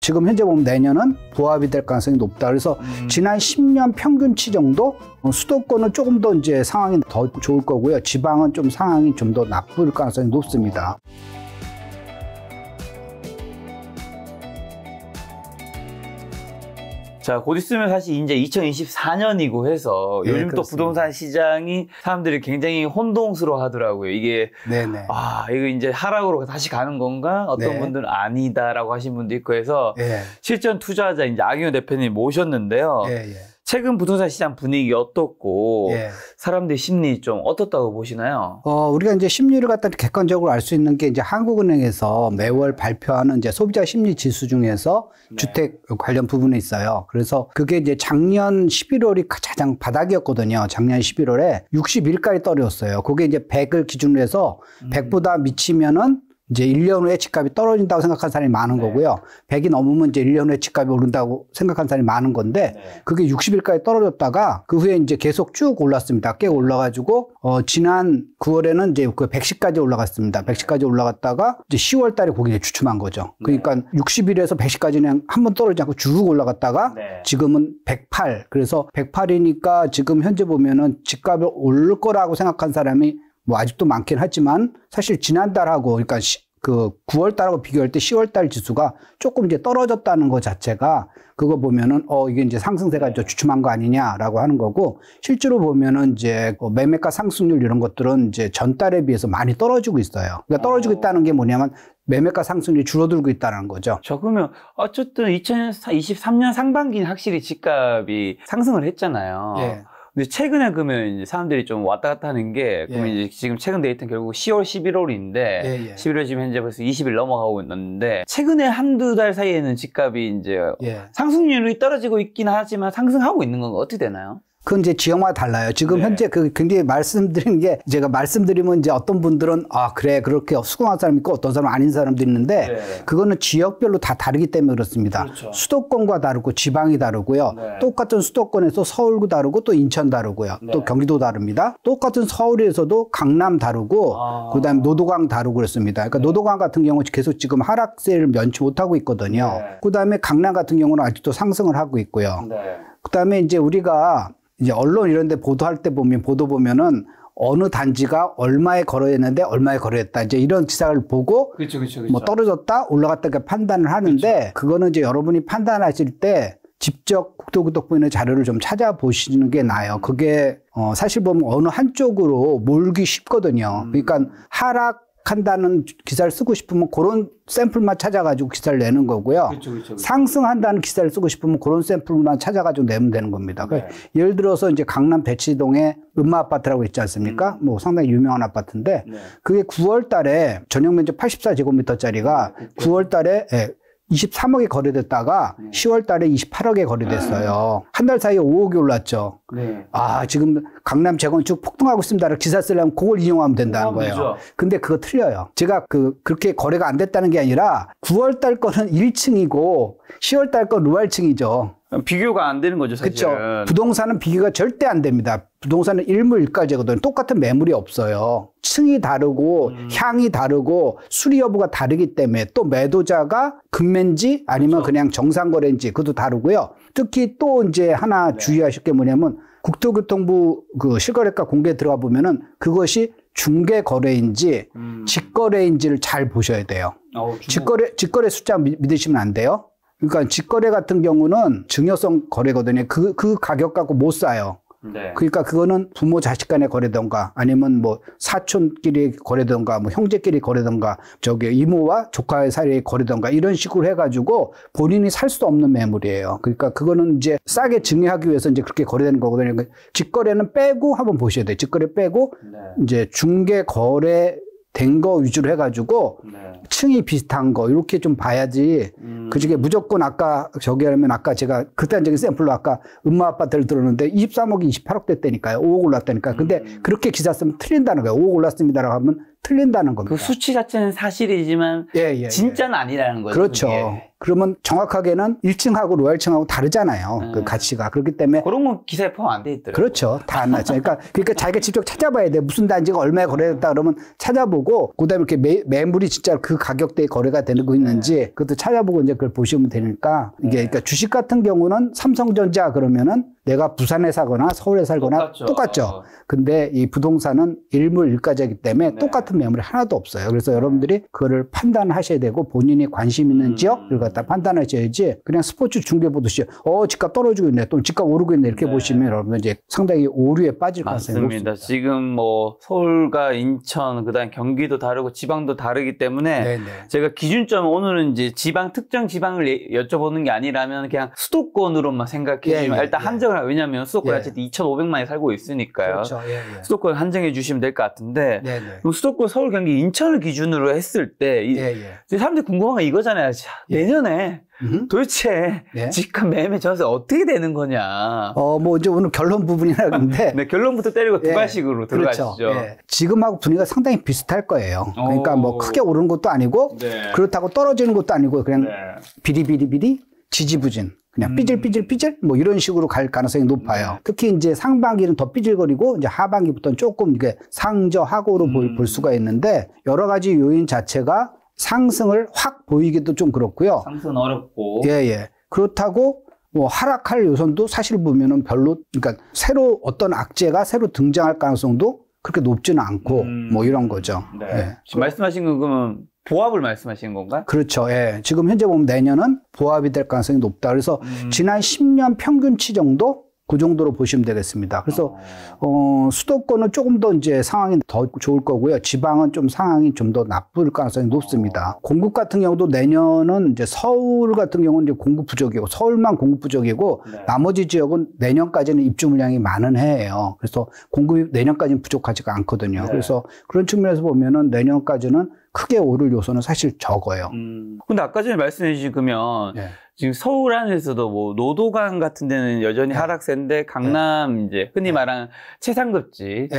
지금 현재 보면 내년은 보합이 될 가능성이 높다. 그래서 지난 10년 평균치 정도 수도권은 조금 더 이제 상황이 더 좋을 거고요. 지방은 좀 상황이 좀 더 나쁠 가능성이 높습니다. 자, 곧 있으면 사실 이제 2024년이고 해서 네, 요즘 또 그렇습니다. 부동산 시장이 사람들이 굉장히 혼동스러워 하더라고요. 이게, 네네. 이거 이제 하락으로 다시 가는 건가? 어떤 네. 분들은 아니다라고 하신 분도 있고 해서 예. 실전 투자자 이제 악윤 대표님 모셨는데요. 예, 예. 최근 부동산 시장 분위기 어떻고 예. 사람들 심리 좀 어떻다고 보시나요? 우리가 이제 심리를 갖다 객관적으로 알 수 있는 게 이제 한국은행에서 매월 발표하는 이제 소비자 심리 지수 중에서 네. 주택 관련 부분에 있어요. 그래서 그게 이제 작년 11월이 가장 바닥이었거든요. 작년 11월에 61까지 떨어졌어요. 그게 이제 100을 기준으로 해서 100보다 미치면은 이제 1년 후에 집값이 떨어진다고 생각한 사람이 많은 거고요. 100이 넘으면 이제 1년 후에 집값이 오른다고 생각한 사람이 많은 건데 그게 60일까지 떨어졌다가 그 후에 이제 계속 쭉 올랐습니다. 꽤 올라가지고 지난 9월에는 이제 그 110까지 올라갔습니다. 110까지 올라갔다가 이제 10월 달에 거기에 주춤한 거죠. 그러니까 60일에서 110까지는 한 번 떨어지지 않고 쭉 올라갔다가 지금은 108. 그래서 108이니까 지금 현재 보면은 집값이 오를 거라고 생각한 사람이 뭐 아직도 많긴 하지만 사실 지난달하고 그러니까 그 9월 달하고 비교할 때 10월 달 지수가 조금 이제 떨어졌다는 것 자체가 그거 보면은 이게 이제 상승세가 좀 주춤한 거 아니냐라고 하는 거고 실제로 보면은 이제 매매가 상승률 이런 것들은 이제 전달에 비해서 많이 떨어지고 있어요. 그러니까 떨어지고 있다는 게 뭐냐면 매매가 상승률이 줄어들고 있다는 거죠. 저 그러면 어쨌든 2023년 상반기는 확실히 집값이 상승을 했잖아요. 예. 근데 최근에 그러면 이제 사람들이 좀 왔다 갔다 하는 게, 그러면 이제 지금 최근 데이터는 결국 10월, 11월인데, 11월 지금 현재 벌써 20일 넘어가고 있는데, 최근에 한두 달 사이에는 집값이 이제 상승률이 떨어지고 있긴 하지만 상승하고 있는 건가 어떻게 되나요? 그건 이제 지역마다 달라요. 지금 현재 굉장히 말씀드린 게 제가 말씀드리면 이제 어떤 분들은 그래 그렇게 수긍한 사람이 있고 어떤 사람은 아닌 사람도 있는데 그거는 지역별로 다 다르기 때문에 그렇습니다. 그렇죠. 수도권과 다르고 지방이 다르고요. 똑같은 수도권에서 서울도 다르고 또 인천 다르고요. 또 경기도 다릅니다. 똑같은 서울에서도 강남 다르고 그다음에 노도강 다르고 그렇습니다. 그러니까 노도강 같은 경우는 계속 지금 하락세를 면치 못하고 있거든요. 그다음에 강남 같은 경우는 아직도 상승을 하고 있고요. 그다음에 이제 우리가 이제 언론 이런 데 보도할 때 보면은 어느 단지가 얼마에 거래했는데 얼마에 거래했다. 이제 이런 기사를 보고 뭐 떨어졌다 올라갔다 이렇게 판단을 하는데 그거는 이제 여러분이 판단하실 때 직접 국토교통부의 자료를 좀 찾아보시는 게 나아요. 그게 사실 보면 어느 한쪽으로 몰기 쉽거든요. 그러니까 하락한다는 기사를 쓰고 싶으면 그런 샘플만 찾아가지고 기사를 내는 거고요. 상승한다는 기사를 쓰고 싶으면 그런 샘플만 찾아가지고 내면 되는 겁니다. 그러니까 예를 들어서 이제 강남 배치동에 음마아파트라고 있지 않습니까? 뭐 상당히 유명한 아파트인데 그게 9월 달에 전용 면적 84제곱미터짜리가 9월 달에 23억에 거래됐다가 10월 달에 28억에 거래됐어요. 한 달 사이에 5억이 올랐죠. 지금 강남 재건축 폭등하고 있습니다. 기사 쓰려면 그걸 인용하면 된다는 거예요. 근데 그거 틀려요. 제가 그렇게 거래가 안 됐다는 게 아니라 9월 달 거는 1층이고 10월 달 거 루알층이죠. 비교가 안 되는 거죠, 사실은. 그렇죠. 부동산은 비교가 절대 안 됩니다. 부동산은 일무일가제거든요. 똑같은 매물이 없어요. 층이 다르고 향이 다르고 수리 여부가 다르기 때문에 또 매도자가 금매인지 아니면 그냥 정상거래인지 그것도 다르고요. 특히 또 이제 하나 주의하실 게 뭐냐면 국토교통부 그 실거래가 공개에 들어가 보면은 그것이 중개거래인지 직거래인지를 잘 보셔야 돼요. 직거래 숫자 믿으시면 안 돼요. 그러니까 직거래 같은 경우는 증여성 거래거든요. 그 가격 갖고 못 사요. 그러니까 그거는 부모 자식 간의 거래던가 아니면 뭐 사촌끼리 거래던가 뭐 형제끼리 거래던가 이모와 조카의 사이의 거래던가 이런 식으로 해가지고 본인이 살 수 없는 매물이에요. 그러니까 그거는 이제 싸게 증여하기 위해서 이제 그렇게 거래되는 거거든요. 그러니까 직거래는 빼고 한번 보셔야 돼요. 직거래 빼고 이제 중개 거래 된 거 위주로 해가지고 층이 비슷한 거 이렇게 좀 봐야지. 그중에 무조건 아까 하면 아까 제가 극단적인 샘플로 아까 음마아파트를 들었는데 23억이 28억 됐다니까요. 5억 올랐다니까요. 근데 그렇게 기사 쓰면 틀린다는 거예요. 5억 올랐습니다라고 하면 틀린다는 겁니다. 그 수치 자체는 사실이지만 진짜는 아니라는 거죠. 그렇죠. 그게. 그러면 정확하게는 1층하고 로얄층하고 다르잖아요. 그 가치가. 그렇기 때문에. 그런 건 기사에 포함 안 돼 있더라고요. 그렇죠. 다 안 나죠. 그러니까 자기가 직접 찾아봐야 돼. 무슨 단지가 얼마에 거래됐다 그러면 찾아보고, 그 다음에 이렇게 매물이 진짜 그 가격대에 거래가 되고 있는지 그것도 찾아보고 이제 그걸 보시면 되니까 이게 그러니까 주식 같은 경우는 삼성전자 그러면은 내가 부산에 사거나 서울에 살거나 똑같죠. 근데 이 부동산은 일물일가제이기 때문에 똑같은 매물이 하나도 없어요. 그래서 여러분들이 그거를 판단하셔야 되고 본인이 관심 있는 지역을 갖다 판단하셔야지 그냥 스포츠 중계 보듯이 집값 떨어지고 있네 또는 집값 오르고 있네 이렇게 보시면 여러분들 이제 상당히 오류에 빠질 가능성이 높습니다. 지금 뭐 서울과 인천 그다음 경기도 다르고 지방도 다르기 때문에 제가 기준점 오늘은 이제 특정 지방을 여쭤보는 게 아니라면 그냥 수도권으로만 생각해 주시면 일단 한정을 왜냐하면 수도권에 어쨌든 2,500만이 살고 있으니까요. 그렇죠. 수도권 한정해 주시면 될 것 같은데 그럼 수도권, 서울, 경기, 인천을 기준으로 했을 때 사람들이 궁금한 건 이거잖아요. 내년에 도대체 집값, 매매, 전세 어떻게 되는 거냐. 뭐 이제 오늘 결론 부분이라는데 네, 결론부터 때리고 두 발씩으로 들어가시죠. 지금하고 분위기가 상당히 비슷할 거예요. 그러니까 뭐 크게 오르는 것도 아니고 그렇다고 떨어지는 것도 아니고 그냥 비리비리비리 지지부진. 그냥 삐질삐질 뭐 이런 식으로 갈 가능성이 높아요. 특히 이제 상반기는 더 삐질거리고 이제 하반기부터는 조금 이게 상저하고로 볼 수가 있는데 여러 가지 요인 자체가 상승을 확 보이기도 좀 그렇고요. 상승은 어렵고. 그렇다고 뭐 하락할 요소도 사실 보면은 별로 그러니까 새로 어떤 악재가 새로 등장할 가능성도 그렇게 높지는 않고 뭐 이런 거죠. 지금 말씀하신 건 그러면 보합을 말씀하시는 건가요? 그렇죠. 지금 현재 보면 내년은 보합이 될 가능성이 높다. 그래서 지난 10년 평균치 정도 그 정도로 보시면 되겠습니다. 그래서 수도권은 조금 더 이제 상황이 더 좋을 거고요. 지방은 좀 상황이 좀 더 나쁠 가능성이 높습니다. 공급 같은 경우도 내년은 이제 서울 같은 경우는 이제 공급 부족이고 서울만 공급 부족이고 나머지 지역은 내년까지는 입주 물량이 많은 해예요. 그래서 공급이 내년까지는 부족하지가 않거든요. 그래서 그런 측면에서 보면은 내년까지는 크게 오를 요소는 사실 적어요. 근데 아까 전에 말씀해 주신 그러면 지금 서울 안에서도 뭐 노도강 같은 데는 여전히 하락세인데 강남 이제 흔히 말하는 최상급지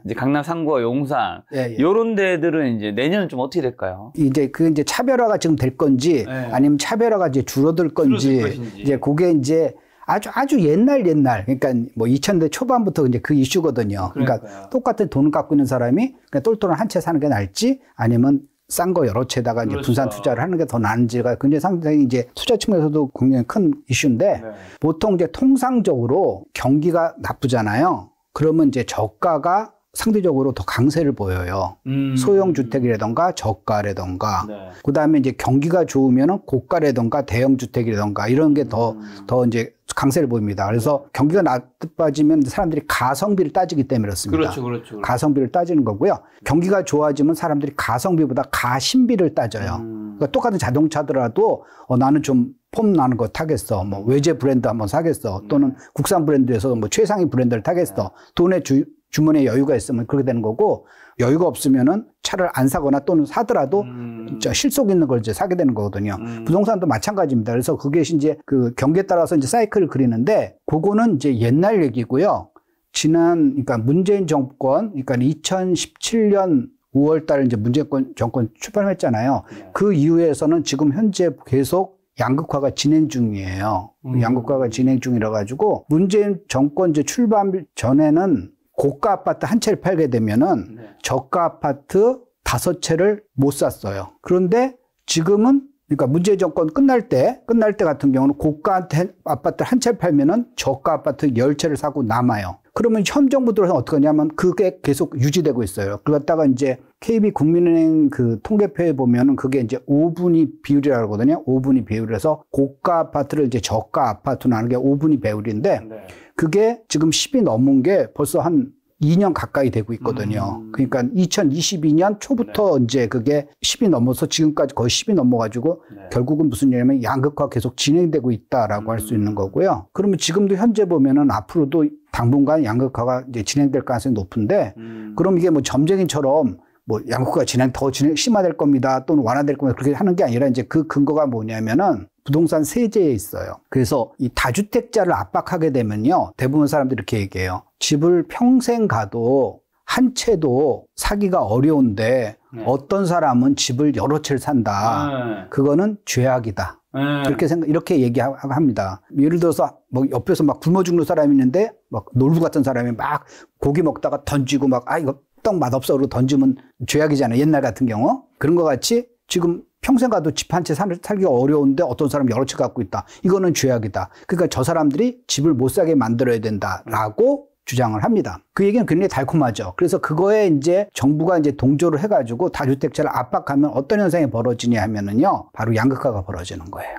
이제 강남 상구와 용산 요런 데들은 이제 내년은 좀 어떻게 될까요? 이제 그 이제 차별화가 지금 될 건지 아니면 차별화가 이제 줄어들 건지 이제 그게 이제 아주 옛날 그러니까 뭐 2000대 초반부터 이제 그 이슈거든요. 그러니까 똑같은 돈을 갖고 있는 사람이 그냥 똘똘한 한 채 사는 게 나을지 아니면 싼 거 여러 채다가 이제 분산 투자를 하는 게 더 나은지가 굉장히 상당히 이제 투자 측면에서도 굉장히 큰 이슈인데 보통 이제 통상적으로 경기가 나쁘잖아요. 그러면 이제 저가가 상대적으로 더 강세를 보여요. 소형 주택이라던가 저가라던가 그 다음에 이제 경기가 좋으면은 고가라던가 대형 주택이라던가 이런 게 더 이제 강세를 보입니다. 그래서 경기가 나빠지면 사람들이 가성비를 따지기 때문에 그렇습니다. 그렇죠. 가성비를 따지는 거고요. 경기가 좋아지면 사람들이 가성비보다 가심비를 따져요. 그러니까 똑같은 자동차더라도 나는 좀 폼 나는 거 타겠어. 뭐 외제 브랜드 한번 사겠어. 또는 국산 브랜드에서 뭐 최상위 브랜드를 타겠어. 돈의 주머니에 여유가 있으면 그렇게 되는 거고 여유가 없으면은 차를 안 사거나 또는 사더라도 실속 있는 걸 이제 사게 되는 거거든요. 부동산도 마찬가지입니다. 그래서 그게 이제 그 경기에 따라서 이제 사이클을 그리는데 그거는 이제 옛날 얘기고요. 그러니까 문재인 정권, 그러니까 2017년 5월 달에 이제 문재인 정권 출범했잖아요. 그 이후에서는 지금 현재 계속 양극화가 진행 중이에요. 양극화가 진행 중이라 가지고 문재인 정권 이제 출범 전에는 고가 아파트 한 채를 팔게 되면은 저가 아파트 5채를 못 샀어요. 그런데 지금은 그러니까 문재인 정권 끝날 때 같은 경우는 고가 아파트 한 채를 팔면은 저가 아파트 10채를 사고 남아요. 그러면 현 정부 들어서 어떻게 하냐면 그게 계속 유지되고 있어요. 그러다가 이제 KB 국민은행 그 통계표에 보면은 그게 이제 5분위 비율이라고 하거든요. 5분위 비율에서 고가 아파트를 이제 저가 아파트로 나누는 게 5분위 비율인데 그게 지금 10이 넘은 게 벌써 한 2년 가까이 되고 있거든요. 그러니까 2022년 초부터 이제 그게 10이 넘어서 지금까지 거의 10이 넘어가지고 결국은 무슨 얘기냐면 양극화 계속 진행되고 있다라고 할 수 있는 거고요. 그러면 지금도 현재 보면은 앞으로도 당분간 양극화가 이제 진행될 가능성이 높은데 그럼 이게 뭐 점쟁이처럼 뭐 양극화가 더 심화될 겁니다. 또는 완화될 겁니다. 그렇게 하는 게 아니라 이제 그 근거가 뭐냐면은 부동산 세제에 있어요. 그래서 이 다주택자를 압박하게 되면요. 대부분 사람들이 이렇게 얘기해요. 집을 평생 가도 한 채도 사기가 어려운데 어떤 사람은 집을 여러 채를 산다. 그거는 죄악이다. 이렇게 얘기합니다. 예를 들어서 뭐 옆에서 막 굶어 죽는 사람이 있는데 막 놀부 같은 사람이 막 고기 먹다가 던지고 막 이거 떡 맛없어 그러고 던지면 죄악이잖아요. 옛날 같은 경우. 그런 것 같이 지금 평생 가도 집 한 채 살기가 어려운데 어떤 사람이 여러 채 갖고 있다. 이거는 죄악이다. 그러니까 저 사람들이 집을 못 사게 만들어야 된다라고 주장을 합니다. 그 얘기는 굉장히 달콤하죠. 그래서 그거에 이제 정부가 이제 동조를 해가지고 다주택자를 압박하면 어떤 현상이 벌어지냐 하면은요, 바로 양극화가 벌어지는 거예요.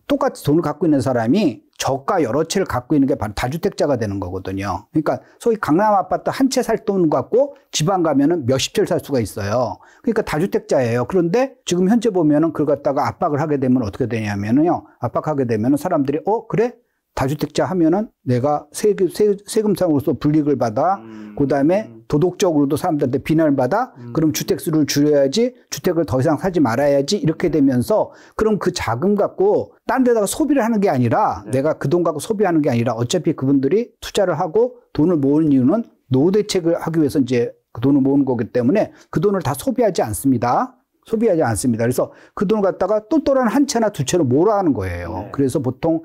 똑같이 돈을 갖고 있는 사람이 저가 여러 채를 갖고 있는 게 바로 다주택자가 되는 거거든요. 그러니까 소위 강남 아파트 한 채 살 돈 갖고 지방 가면은 몇십 채를 살 수가 있어요. 그러니까 다주택자예요. 그런데 지금 현재 보면은 그걸 갖다가 압박을 하게 되면 어떻게 되냐면은요, 압박하게 되면은 사람들이 그래? 다주택자 하면은 내가 세금상으로서 불이익을 받아, 그 다음에 도덕적으로도 사람들한테 비난을 받아, 그럼 주택수를 줄여야지, 주택을 더 이상 사지 말아야지, 이렇게 되면서, 그럼 그 자금 갖고 딴 데다가 소비를 하는 게 아니라, 내가 그 돈 갖고 소비하는 게 아니라, 어차피 그분들이 투자를 하고 돈을 모으는 이유는 노후 대책을 하기 위해서 이제 그 돈을 모으는 거기 때문에 그 돈을 다 소비하지 않습니다. 그래서 그 돈을 갖다가 똘똘한 한 채나 두 채로 몰아가는 거예요. 그래서 보통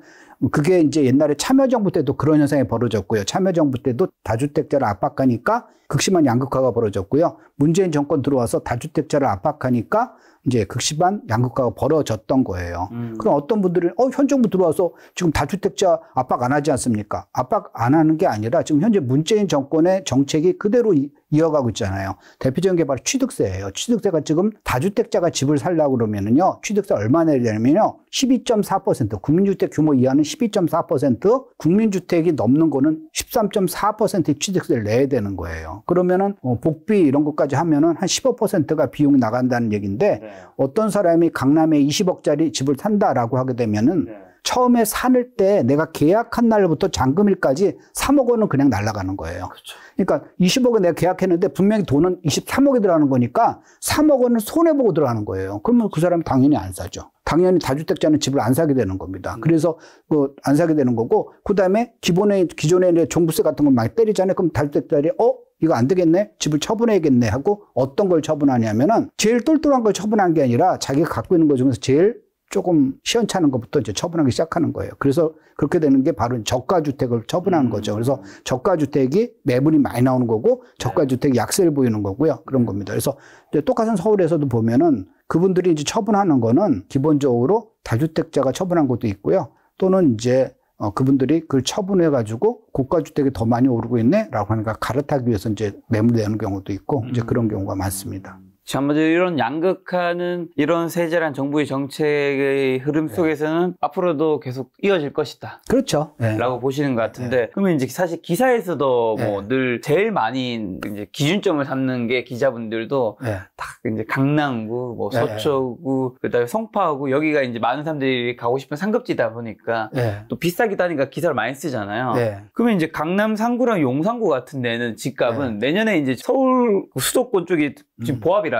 그게 이제 옛날에 참여정부 때도 그런 현상이 벌어졌고요. 참여정부 때도 다주택자를 압박하니까 극심한 양극화가 벌어졌고요. 문재인 정권 들어와서 다주택자를 압박하니까 이제 극심한 양극화가 벌어졌던 거예요. 그럼 어떤 분들은 현 정부 들어와서 지금 다주택자 압박 안 하지 않습니까? 압박 안 하는 게 아니라 지금 현재 문재인 정권의 정책이 그대로 이어가고 있잖아요. 대표적인 게 바로 취득세예요. 취득세가 지금 다주택자가 집을 살려고 그러면은요, 취득세 얼마 내야 되냐면요, 12.4%, 국민주택 규모 이하는 12.4%, 국민주택이 넘는 거는 13.4%의 취득세를 내야 되는 거예요. 그러면은 복비 이런 것까지 하면은 한 15%가 비용이 나간다는 얘기인데, 어떤 사람이 강남에 20억짜리 집을 산다라고 하게 되면은 처음에 살 때 내가 계약한 날부터 잔금일까지 3억 원은 그냥 날아가는 거예요. 그렇죠. 그러니까 20억에 내가 계약했는데 분명히 돈은 23억이 들어가는 거니까 3억 원을 손해보고 들어가는 거예요. 그러면 그 사람은 당연히 안 사죠. 당연히 다주택자는 집을 안 사게 되는 겁니다. 그래서 안 사게 되는 거고, 그 다음에 기존에 종부세 같은 걸 많이 때리잖아요. 그럼 다주택자들이 이거 안 되겠네? 집을 처분해야겠네 하고 어떤 걸 처분하냐면은 제일 똘똘한 걸 처분한 게 아니라 자기가 갖고 있는 것 중에서 제일 조금 시원찮은 것부터 이제 처분하기 시작하는 거예요. 그래서 그렇게 되는 게 바로 저가주택을 처분하는 거죠. 그래서 저가주택이 매물이 많이 나오는 거고, 저가주택이 약세를 보이는 거고요. 그런 겁니다. 그래서 이제 똑같은 서울에서도 보면은 그분들이 이제 처분하는 거는 기본적으로 다주택자가 처분한 것도 있고요. 또는 이제 그분들이 그걸 처분해가지고 고가주택이 더 많이 오르고 있네? 라고 하니까 갈아타기 위해서 이제 매물을 내는 경우도 있고, 이제 그런 경우가 많습니다. 한마디로 이런 양극화는 이런 세제란 정부의 정책의 흐름 속에서는 앞으로도 계속 이어질 것이다. 그렇죠. 라고 보시는 것 같은데, 그러면 이제 사실 기사에서도 뭐 늘 제일 많이 이제 기준점을 삼는 게 기자분들도 딱 이제 강남구, 뭐 서초구, 그다음에 송파구, 여기가 이제 많은 사람들이 가고 싶은 상급지다 보니까 또 비싸기도 하니까 기사를 많이 쓰잖아요. 그러면 이제 강남 상구랑 용산구 같은 데는 집값은 내년에 이제 서울 수도권 쪽이 지금 보합이라면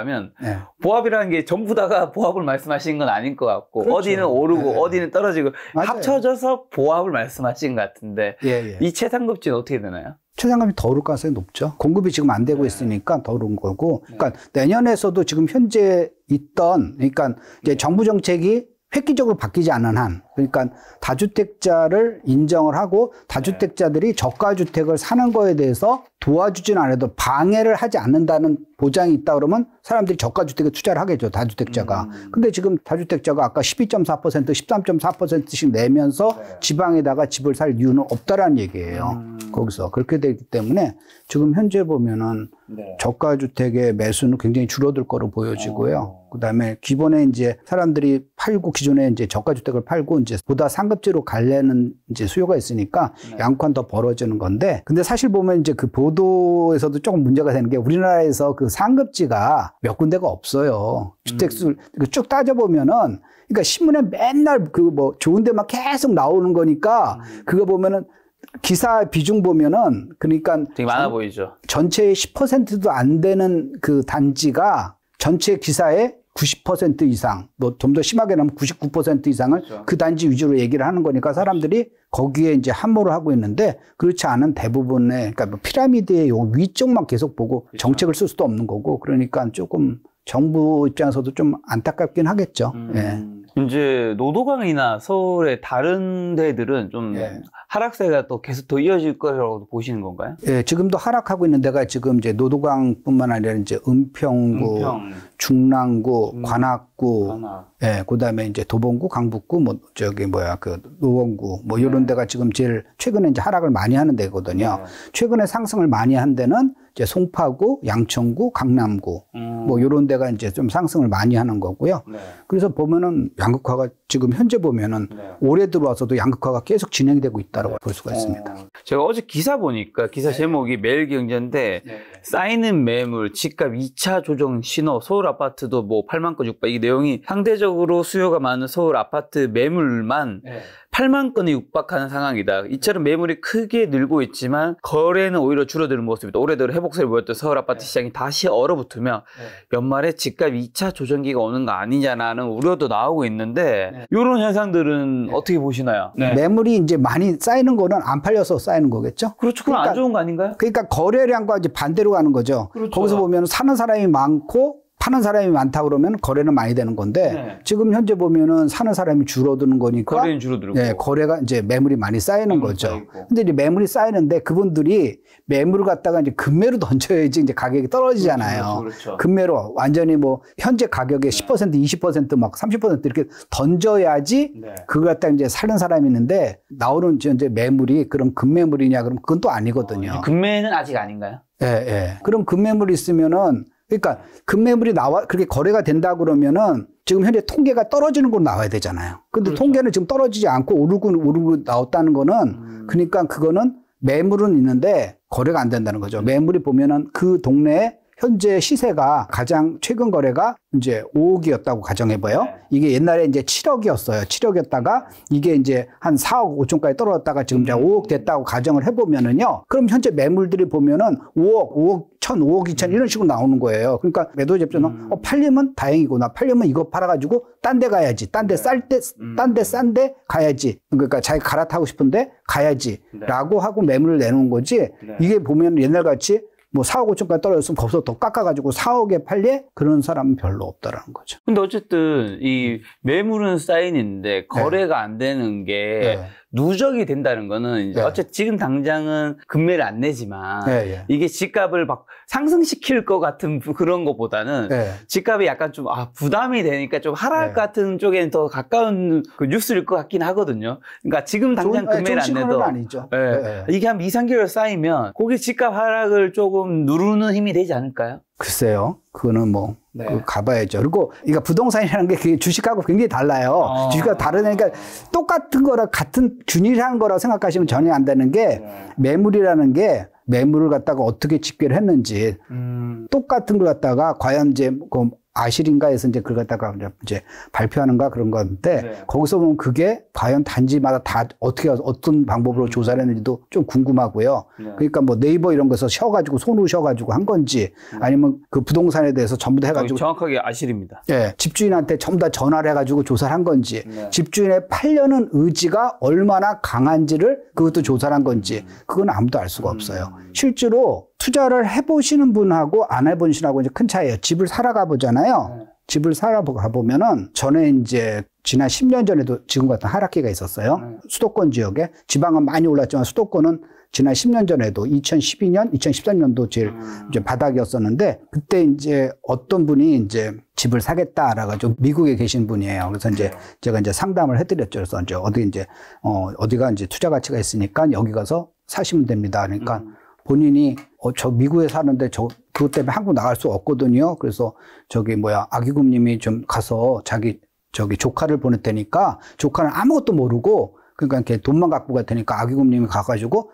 보합이라는 게 전부 다가 보합을 말씀하시는 건 아닌 것 같고, 그렇죠. 어디는 오르고 어디는 떨어지고 맞아요. 합쳐져서 보합을 말씀하시는 것 같은데 이 최상급지는 어떻게 되나요? 최상급이 더 오를 가능성이 높죠. 공급이 지금 안 되고 있으니까 더 오른 거고, 그러니까 내년에서도 지금 현재 있던, 그러니까 이제 정부 정책이 획기적으로 바뀌지 않은 한, 그러니까 다주택자를 인정을 하고 다주택자들이 저가주택을 사는 거에 대해서 도와주지는 않아도 방해를 하지 않는다는 보장이 있다 그러면 사람들이 저가주택에 투자를 하겠죠, 다주택자가. 근데 지금 다주택자가 아까 12.4%, 13.4%씩 내면서 지방에다가 집을 살 이유는 없다라는 얘기예요. 거기서. 그렇게 되기 때문에 지금 현재 보면은 저가주택의 매수는 굉장히 줄어들 거로 보여지고요. 그 다음에 기본에 이제 사람들이 팔고, 기존에 이제 저가주택을 팔고 이제 보다 상급지로 가려는 이제 수요가 있으니까 양宽더 벌어지는 건데, 근데 사실 보면 이제 그 보도에서도 조금 문제가 되는 게 우리나라에서 그 상급지가 몇 군데가 없어요. 주택수 쭉 따져보면은, 그러니까 신문에 맨날 그 뭐 좋은 데만 계속 나오는 거니까 그거 보면은 기사 비중 보면은, 그러니까 되게 많아 보이죠. 전체의 10%도 안 되는 그 단지가 전체 기사의 90% 이상, 뭐 좀 더 심하게 나면 99% 이상을 그렇죠. 그 단지 위주로 얘기를 하는 거니까 사람들이 거기에 이제 함몰을 하고 있는데 그렇지 않은 대부분의 그러니까 뭐 피라미드의 요 위쪽만 계속 보고 그렇죠. 정책을 쓸 수도 없는 거고 그러니까 조금 정부 입장에서도 좀 안타깝긴 하겠죠. 예. 이제 노도강이나 서울의 다른 데들은 좀 하락세가 또 계속 더 이어질 거라고 보시는 건가요? 예, 지금도 하락하고 있는 데가 지금 이제 노도강뿐만 아니라 이제 은평구, 중랑구, 관악구, 예, 그다음에 이제 도봉구, 강북구, 뭐 저기 뭐야 그 노원구 뭐 이런 데가 지금 제일 최근에 이제 하락을 많이 하는 데거든요. 최근에 상승을 많이 한 데는 이제 송파구, 양천구, 강남구 뭐 이런 데가 이제 좀 상승을 많이 하는 거고요. 그래서 보면은 양극화가 지금 현재 보면은 올해 들어와서도 양극화가 계속 진행이 되고 있다고 볼 수가 있습니다. 제가 어제 기사 보니까 기사 제목이 매일경제인데 쌓이는 매물, 집값 2차 조정 신호, 서울 아파트도 뭐 8만 건 육박 이 내용이 상대적으로 수요가 많은 서울 아파트 매물만 8만 건이 육박하는 상황이다. 이처럼 매물이 크게 늘고 있지만 거래는 오히려 줄어드는 모습이다. 올해 들어 회복세를 보였던 서울 아파트 시장이 다시 얼어붙으면 연말에 집값 2차 조정기가 오는 거 아니냐라는 우려도 나오고 있는데 이런 현상들은 어떻게 보시나요? 매물이 이제 많이 쌓이는 거는 안 팔려서 쌓이는 거겠죠? 그렇죠. 그럼 그러니까, 안 좋은 거 아닌가요? 그러니까 거래량과 이제 반대로 가는 거죠. 그렇죠. 거기서 보면 사는 사람이 많고 파는 사람이 많다 그러면 거래는 많이 되는 건데 지금 현재 보면은 사는 사람이 줄어드는 거니까 거래는 줄어들고 거래가 이제 매물이 많이 쌓이는 거죠. 근데 이제 매물이 쌓이는데 그분들이 매물을 갖다가 이제 금매로 던져야지 이제 가격이 떨어지잖아요. 그렇죠. 금매로 완전히 뭐 현재 가격의 10%, 20%막 30% 이렇게 던져야지 그걸 갖다가 이제 사는 사람이 있는데 나오는 이제 매물이 그런 금매물이냐 그러면 그건 또 아니거든요. 금매는 아직 아닌가요? 예. 그럼 금매물이 있으면은 그러니까 금매물이 그렇게 거래가 된다 그러면은 지금 현재 통계가 떨어지는 걸로 나와야 되잖아요. 근데 그렇죠. 통계는 지금 떨어지지 않고 오르고 나왔다는 거는 그러니까 그거는 매물은 있는데 거래가 안 된다는 거죠. 매물이 보면은 그 동네에 현재 시세가 가장 최근 거래가 이제 5억이었다고 가정해봐요. 이게 옛날에 이제 7억이었어요. 7억이었다가 이게 이제 한 4억 5천까지 떨어졌다가 지금 이제 5억 됐다고 가정을 해보면은요. 그럼 현재 매물들이 보면은 5억 1천, 5억 2천 이런 식으로 나오는 거예요. 그러니까 매도 접전은 팔리면 다행이구나. 팔리면 이거 팔아가지고 딴 데 가야지. 딴 데 싼 데 가야지. 그러니까 자기 갈아타고 싶은데 가야지. 라고 하고 매물을 내놓은 거지. 이게 보면 옛날 같이 뭐 4억 5천까지 떨어졌으면 거기서 더 깎아가지고 4억에 팔래? 그런 사람은 별로 없다라는 거죠. 근데 어쨌든 이 매물은 쌓이는데 거래가 안 되는 게 누적이 된다는 거는 이제 어쨌든 지금 당장은 금매를 안 내지만 이게 집값을 막 상승시킬 것 같은 그런 것보다는 집값이 약간 좀 부담이 되니까 좀 하락 같은 쪽에는 더 가까운 그 뉴스일 것 같긴 하거든요. 그러니까 지금 당장 금매를 안 내도 아니죠. 이게 한 2, 3개월 쌓이면 거기 집값 하락을 조금 누르는 힘이 되지 않을까요? 글쎄요. 그거는 뭐 가봐야죠. 그리고 이거 부동산이라는 게 주식하고 굉장히 달라요. 주식하고 다르니까 똑같은 거라 같은 균일한 거라고 생각하시면 전혀 안 되는 게 매물이라는 게 매물을 갖다가 어떻게 집계를 했는지 똑같은 걸 갖다가 과연 이제 그 아실인가에서 이제 그걸 갖다가 이제 발표하는가 그런 건데 거기서 보면 그게 과연 단지마다 다 어떤 방법으로 조사를 했는지도 좀 궁금하고요. 그러니까 뭐 네이버 이런 거에서 손으로 쉬어가지고 한 건지 아니면 그 부동산에 대해서 전부 다 해가지고 정확하게 아실입니다. 집주인한테 전부 다 전화를 해가지고 조사를 한 건지 집주인의 팔려는 의지가 얼마나 강한지를 그것도 조사를 한 건지 그건 아무도 알 수가 없어요. 실제로 투자를 해보시는 분하고 안 해보시는 분하고 이제 큰 차이예요. 집을 사러 가보잖아요. 집을 사러 가보면은 전에 이제 지난 10년 전에도 지금 같은 하락기가 있었어요. 수도권 지역에 지방은 많이 올랐지만 수도권은 지난 10년 전에도 2012년, 2013년도 제일 이제 바닥이었었는데 그때 이제 어떤 분이 이제 집을 사겠다라고 미국에 계신 분이에요. 그래서 이제 제가 이제 상담을 해드렸죠. 그래서 이제 어디가 이제 투자 가치가 있으니까 여기 가서 사시면 됩니다. 그러니까 본인이 저 미국에 사는데 그것 때문에 한국 나갈 수 없거든요. 그래서 아기곰님이 좀 가서 자기 조카를 보낼 테니까 조카는 아무것도 모르고 그러니까 이렇게 돈만 갖고 갈 테니까 아기곰님이 가가지고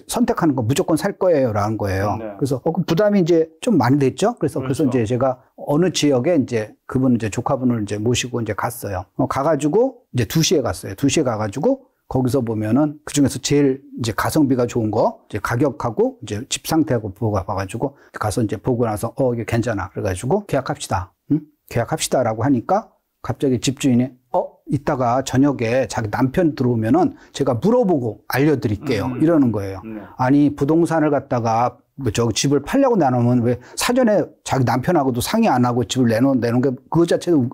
선택하는 거 무조건 살 거예요라는 거예요. 그래서 그 부담이 이제 좀 많이 됐죠. 그래서 이제 제가 어느 지역에 이제 그분 이제 조카분을 이제 모시고 이제 갔어요. 가가지고 이제 2시에 갔어요. 2시에 가가지고 거기서 보면은 그 중에서 제일 이제 가성비가 좋은 거, 이제 가격하고 이제 집 상태하고 보고 봐가지고 가서 이제 보고 나서 이게 괜찮아. 그래가지고 계약합시다. 응? 계약합시다라고 하니까 갑자기 집주인이 이따가 저녁에 자기 남편 들어오면은 제가 물어보고 알려드릴게요. 이러는 거예요. 아니, 부동산을 갖다가 저 집을 팔려고 내놓으면 왜 사전에 자기 남편하고도 상의 안 하고 집을 내놓은 게 그거 자체도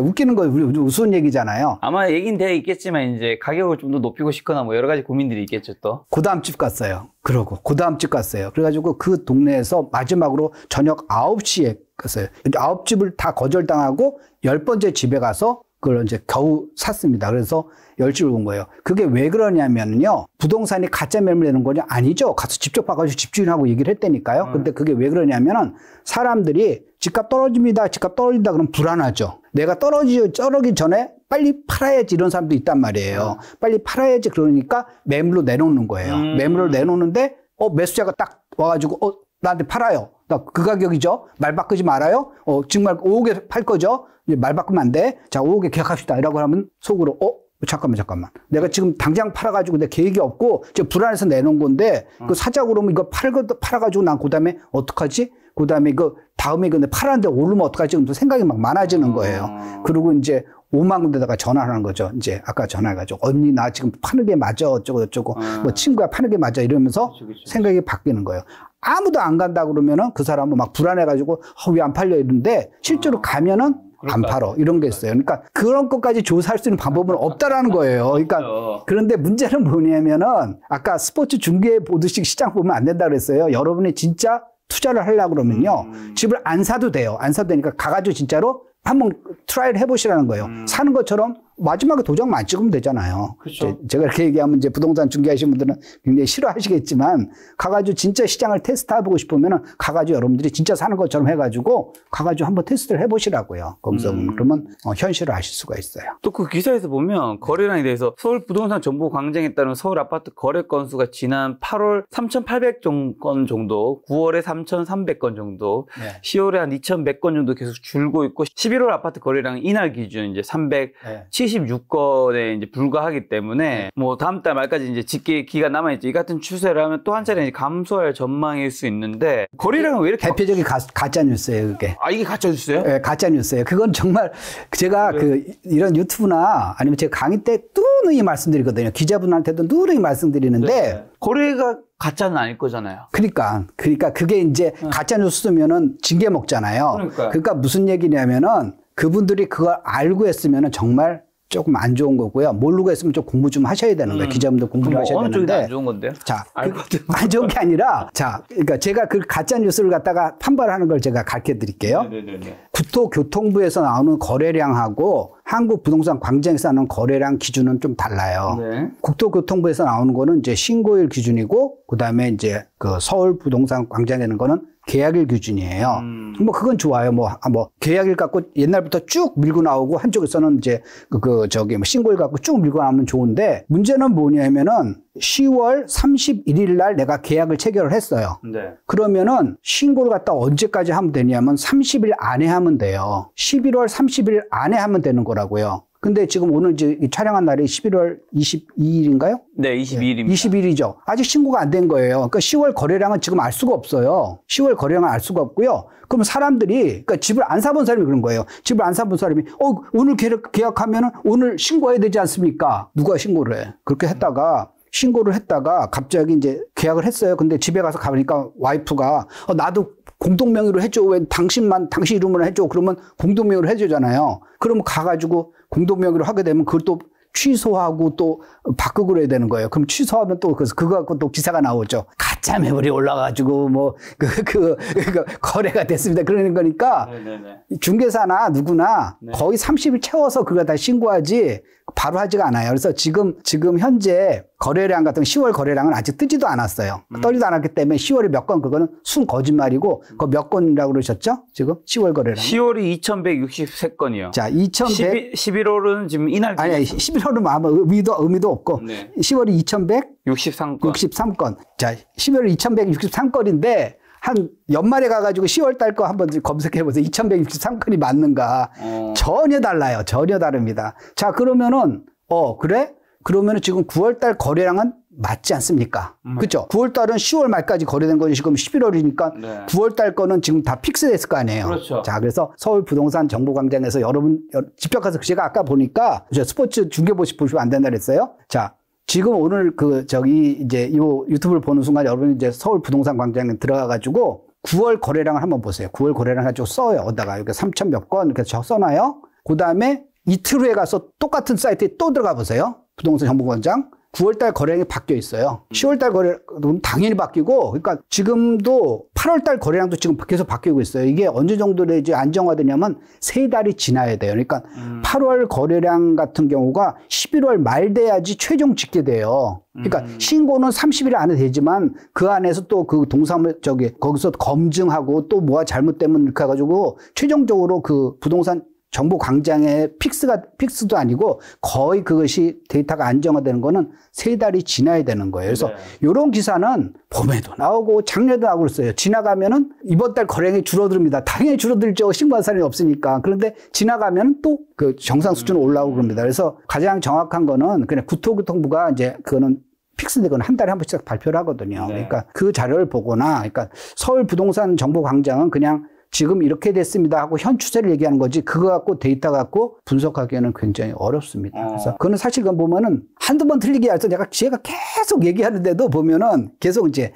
웃기는 거예요. 우스운 얘기잖아요. 아마 얘기는 돼 있겠지만 이제 가격을 좀 더 높이고 싶거나 뭐 여러 가지 고민들이 있겠죠 또. 그 다음 집 갔어요. 그 다음 집 갔어요. 그래가지고 그 동네에서 마지막으로 저녁 9시에 갔어요. 9집을 다 거절당하고 10번째 집에 가서 그걸 이제 겨우 샀습니다. 그래서 10집을 온 거예요. 그게 왜 그러냐면요. 부동산이 가짜 매물 내는 거냐? 아니죠. 가서 직접 봐가지고 집주인하고 얘기를 했다니까요. 근데 그게 왜 그러냐면은 사람들이 집값 떨어집니다. 집값 떨어진다 그러면 불안하죠. 내가 떨어지기 전에 빨리 팔아야지 이런 사람도 있단 말이에요. 빨리 팔아야지 그러니까 매물로 내놓는 거예요. 매물을 내놓는데 매수자가 딱 와가지고 나한테 팔아요. 나 그 가격이죠. 말 바꾸지 말아요. 정말 5억에 팔 거죠. 이제 말 바꾸면 안 돼. 자, 5억에 계약합시다. 이라고 하면 속으로 잠깐만. 내가 지금 당장 팔아가지고 내 계획이 없고 지금 불안해서 내놓은 건데 그 사자고 그러면 이거 팔아가지고 난 그다음에 어떡하지? 그다음에 이거 다음에 근데 팔았는데 오르면 어떡하지? 그럼 생각이 막 많아지는 거예요. 그리고 이제 5만 군데다가 전화를 하는 거죠. 이제 아까 전화해가지고 언니 나 지금 파는 게 맞아 어쩌고 뭐 친구야 파는 게 맞아 이러면서 생각이 바뀌는 거예요. 아무도 안 간다 그러면은 그 사람은 막 불안해가지고 왜 안 팔려 이러는데 실제로 가면은 안 팔어. 이런 게 있어요. 그러니까 그런 것까지 조사할 수 있는 방법은 없다라는 거예요. 그러니까 그런데 문제는 뭐냐면은 아까 스포츠 중계 보듯이 시장 보면 안 된다 그랬어요. 여러분이 진짜 투자를 하려고 그러면요. 집을 안 사도 돼요. 안 사도 되니까 가가지고 진짜로 한번 트라이를 해보시라는 거예요. 사는 것처럼 마지막에 도장만 찍으면 되잖아요. 그렇죠. 제가 이렇게 얘기하면 이제 부동산 중개하시는 분들은 굉장히 싫어하시겠지만 가가지고 진짜 시장을 테스트해보고 싶으면은 가가지고 여러분들이 진짜 사는 것처럼 해가지고 가가지고 한번 테스트를 해보시라고요. 거기서 그러면 현실을 아실 수가 있어요. 또 그 기사에서 보면 거래량에 대해서 서울 부동산 정보 광장에 따른 서울 아파트 거래 건수가 지난 8월 3,800건 정도, 9월에 3,300건 정도, 10월에 한 2,100건 정도 계속 줄고 있고 11월 아파트 거래량은 이날 기준 이제 376건에 이제 불과하기 때문에 뭐 다음 달 말까지 이제 집계 기간 남아있죠. 이 같은 추세를 하면 또 한 차례 감소할 전망일 수 있는데 거래량은 왜 이렇게 대표적인 가짜 뉴스예요, 그게. 이게 가짜 뉴스예요? 네, 가짜 뉴스예요. 그건 정말 제가 이런 유튜브나 아니면 제가 강의 때 누누이 말씀드리거든요. 기자분한테도 누누이 말씀드리는데 거래가 가짜는 아닐 거잖아요. 그러니까 그게 이제 가짜 뉴스면은 징계 먹잖아요. 그러니까 무슨 얘기냐면은 그분들이 그걸 알고 했으면은 정말 조금 안 좋은 거고요. 모르고 했으면 좀 공부 좀 하셔야 되는 거예요. 기자분들 공부를 하셔야 어느 되는데. 쪽이 안 좋은 건데요? 자, 안 좋은 게 아니라, 그러니까 제가 그 가짜 뉴스를 갖다가 판별하는 걸 제가 가르쳐 드릴게요. 국토교통부에서 나오는 거래량하고 한국부동산광장에서 나오는 거래량 기준은 좀 달라요. 국토교통부에서 나오는 거는 이제 신고일 기준이고, 그 다음에 이제 그 서울부동산광장에 있는 거는 계약일 기준이에요. 뭐 그건 좋아요. 뭐 계약일 갖고 옛날부터 쭉 밀고 나오고 한쪽에서는 이제 뭐 신고일 갖고 쭉 밀고 나오면 좋은데 문제는 뭐냐면은 10월 31일 날 내가 계약을 체결을 했어요. 그러면은 신고를 갖다 언제까지 하면 되냐면 30일 안에 하면 돼요. 11월 30일 안에 하면 되는 거라고요. 근데 지금 오늘 촬영한 날이 11월 22일인가요? 네, 22일입니다. 22일이죠. 아직 신고가 안 된 거예요. 그러니까 10월 거래량은 지금 알 수가 없어요. 10월 거래량은 알 수가 없고요. 그럼 사람들이, 그러니까 집을 안 사본 사람이 그런 거예요. 집을 안 사본 사람이, 오늘 계약하면은 오늘 신고해야 되지 않습니까? 누가 신고를 해? 그렇게 신고를 했다가 갑자기 이제 계약을 했어요. 근데 집에 가서 가보니까 와이프가, 나도 공동명의로 해줘. 왜 당신 이름으로 해줘. 그러면 공동명의로 해주잖아요. 그러면 가가지고 공동명의로 하게 되면 그걸 또 취소하고 또 바꾸고 그래야 되는 거예요. 그럼 취소하면 또 그거 갖고 또 기사가 나오죠. 가짜 매물이 올라가지고 뭐 거래가 됐습니다. 그러는 거니까 중개사나 누구나 거의 30일 채워서 그거 다 신고하지 바로 하지가 않아요. 그래서 지금 현재 거래량 같은 10월 거래량은 아직 뜨지도 않았어요. 떠지도 않았기 때문에 10월에 몇 건 그거는 순 거짓말이고 그거 몇 건이라고 그러셨죠? 지금 10월 거래량. 10월이 2,163건이요. 자, 11월은 지금 이날. 아니 11월은 아무 의미도 없고 10월이 2,163건. 자, 10월이 2,163건인데 한 연말에 가가지고 10월 달 거 한번 검색해 보세요. 2,163건이 맞는가? 전혀 달라요. 전혀 다릅니다. 자, 그러면은 그래? 그러면은 지금 9월 달 거래량은 맞지 않습니까? 그렇죠? 9월 달은 10월 말까지 거래된 건 지금 11월이니까 네. 9월 달 거는 지금 다 픽스됐을 거 아니에요. 그렇죠. 자, 그래서 서울 부동산 정보광장에서 여러분 직접 가서 제가 아까 보니까 스포츠 중계 보시면 안 된다 그랬어요. 자, 지금 오늘 이제 요 유튜브를 보는 순간 여러분 이제 서울 부동산 광장에 들어가 가지고 9월 거래량을 한번 보세요. 9월 거래량 가지고 써요. 어디다가 이렇게 3,000 몇 건 이렇게 써놔요. 그 다음에 이틀 후에 가서 똑같은 사이트에 또 들어가 보세요. 부동산 정보광장. 9월달 거래량이 바뀌어 있어요. 10월달 거래량은 당연히 바뀌고, 그러니까 지금도 8월달 거래량도 지금 계속 바뀌고 있어요. 이게 어느 정도 이제 안정화되냐면 3달이 지나야 돼요. 그러니까 8월 거래량 같은 경우가 11월 말 돼야지 최종 집계 돼요. 그러니까 신고는 30일 안에 되지만 그 안에서 또 그 동사무 거기서 검증하고 또 뭐가 잘못되면 이렇게 해가지고 최종적으로 그 부동산 정보 광장의 픽스도 아니고 거의 그것이 데이터가 안정화되는 거는 3달이 지나야 되는 거예요. 그래서 이런 기사는 봄에도 나오고 작년에도 나오고 그랬어요. 지나가면은 이번 달 거래량이 줄어듭니다. 당연히 줄어들죠. 신고한 사람이 없으니까. 그런데 지나가면 또 그 정상 수준으로 올라오고 그럽니다. 그래서 가장 정확한 거는 그냥 국토교통부가 이제 그거는 픽스되거나 한 달에 한 번씩 발표를 하거든요. 네. 그러니까 그 자료를 보거나, 그러니까 서울 부동산 정보 광장은 그냥 지금 이렇게 됐습니다 하고 현 추세를 얘기하는 거지 그거 갖고 데이터 갖고 분석하기에는 굉장히 어렵습니다. 그래서 그거는 사실 그건 보면은 한두 번 틀리게 해서 제가 계속 얘기하는데도 보면은 계속 이제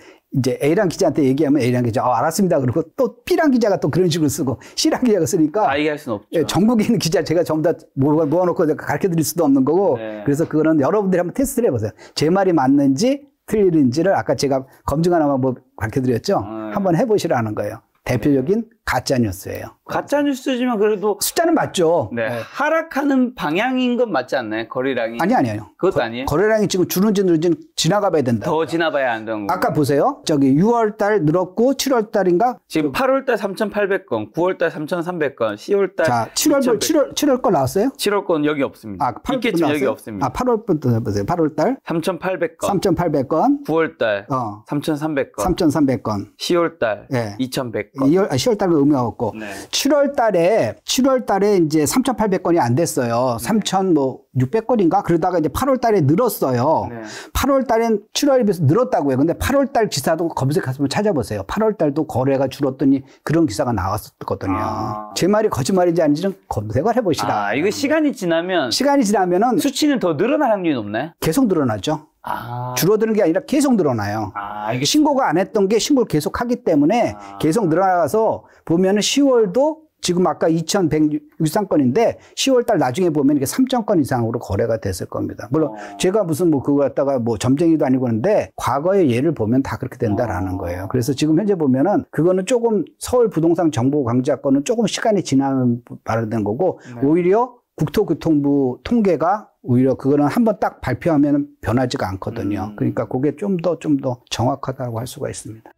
A랑 기자한테 얘기하면 A랑 기자 알았습니다 그러고 또 B랑 기자가 또 그런 식으로 쓰고 C랑 기자가 쓰니까 다 얘기할 수는 없죠. 예, 전국에 있는 기자 제가 전부 다 모아놓고 가르쳐 드릴 수도 없는 거고 네. 그래서 그거는 여러분들이 한번 테스트를 해보세요. 제 말이 맞는지 틀린지를 아까 제가 검증 하나만 가르쳐 드렸죠. 한번 해보시라는 거예요. 대표적인 가짜 뉴스예요. 가짜 뉴스지만 그래도 숫자는 맞죠. 네. 하락하는 방향인 건 맞지 않나요? 거래량이? 아니에요. 그것도 아니에요? 거래량이 지금 줄는지 늘는지 지나가 봐야 된다. 더 지나봐야 안 되는 거. 아까 보세요. 6월달 늘었고 7월달인가? 지금 8월달 3,800건, 9월달 3,300건, 10월달 자, 7월 거 나왔어요? 7월 건 여기 없습니다. 8월 있겠지만 여기 없습니다. 8월부터 해보세요. 8월달 3,800건, 3,800건, 9월달 3,300건, 3,300건, 10월달 예. 2,100건. 10월달은 의미가 없고 네. 7월달에 이제 3,800건이 안 됐어요. 3,600건인가? 그러다가 이제 8월달에 늘었어요. 네. 8월달엔 7월에 비해서 늘었다고요. 근데 8월달 기사도 검색해서 찾아보세요. 8월달도 거래가 줄었더니 그런 기사가 나왔었거든요. 제 말이 거짓말인지 아닌지는 검색을 해보시라. 이거 시간이 지나면은 수치는 더 늘어날 확률이 높나요? 계속 늘어나죠. 줄어드는 게 아니라 계속 늘어나요. 이게 신고가 안 했던 게 신고를 계속 하기 때문에 계속 늘어나가서 보면은 10월도 지금 아까 2,163건인데 10월달 나중에 보면 이게 3,000건 이상으로 거래가 됐을 겁니다. 물론 제가 무슨 그거 갖다가 점쟁이도 아니고 그런데 과거의 예를 보면 다 그렇게 된다라는 거예요. 그래서 지금 현재 보면은 그거는 조금 서울 부동산 정보 광장권은 조금 시간이 지나는 발언된 거고 오히려 국토교통부 통계가 오히려 그거는 한번 딱 발표하면 변하지가 않거든요. 그러니까 그게 좀 더 정확하다고 할 수가 있습니다.